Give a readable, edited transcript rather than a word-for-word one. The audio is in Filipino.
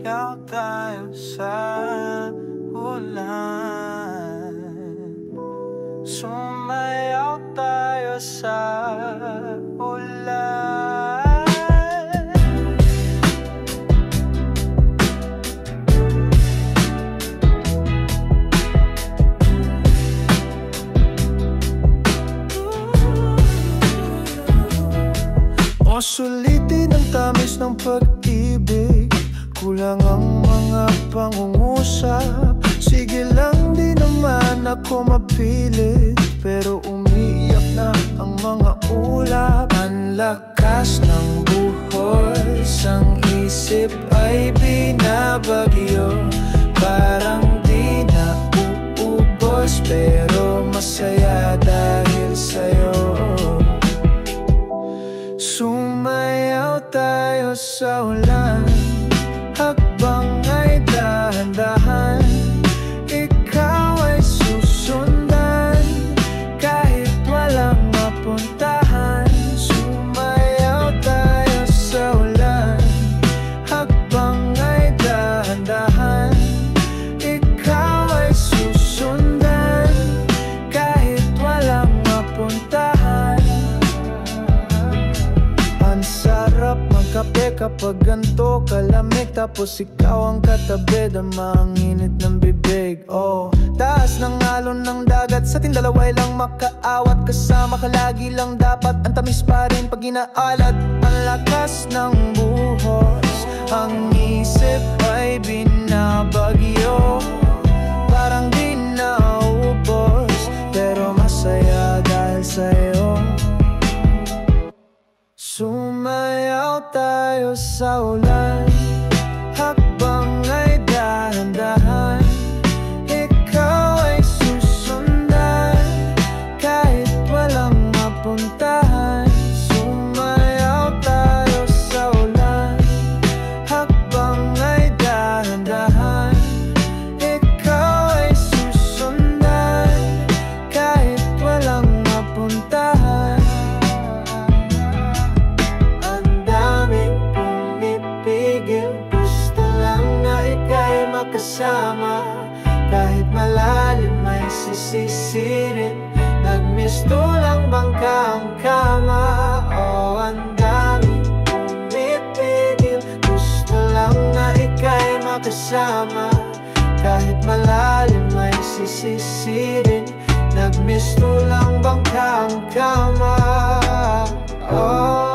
Sumayaw tayo sa ulan. Sumayaw tayo sa ulan. O sulitin ang tamis ng pag-ibig, kulang ang mga pangungusap. Sige lang, di naman ako mapilit, pero umiiyak na ang mga ulap. Ang lakas ng buhos, ang isip ay binabagyo. Parang di na uubos, pero masaya dahil sa'yo. Sumayaw tayo sa ulan, hakbang ay dahan-dahan. Ikaw ay susundan, kahit walang mapuntahan. Sumayaw tayo sa ulan, hakbang ay dahan-dahan. Ikaw ay susundan, kahit walang mapuntahan. Ang sarap magkape kapag ganto kalamig, tapos ikaw ang katabi, dama ang init ng bibig. Oh, taas ng alon ng dagat, sa ating dalawa'y lang makaawat. Kasama ka lagi lang dapat, ang tamis pa rin pag inaalat. Ang lakas ng buhos, ang isip ay binabagyo. Parang di naubos, pero masaya dahil sa'yo. Sumayaw tayo sa ulan, hakbang ay dahan-dahan. Ikaw ay susundan, kahit walang mapuntahan. Sumayaw tayo sa ulan, hakbang ay dahan-dahan. Ikaw ay susundan, kahit walang mapuntahan. Kasama, kahit malalim ay sisisirin. Nagmisto lang bangka ang kama. Oh, ang dami pumipigil. Gusto lang na ika'y makasama, kahit malalim ay sisisirin. Nagmisto lang bangka ang kama. Oh,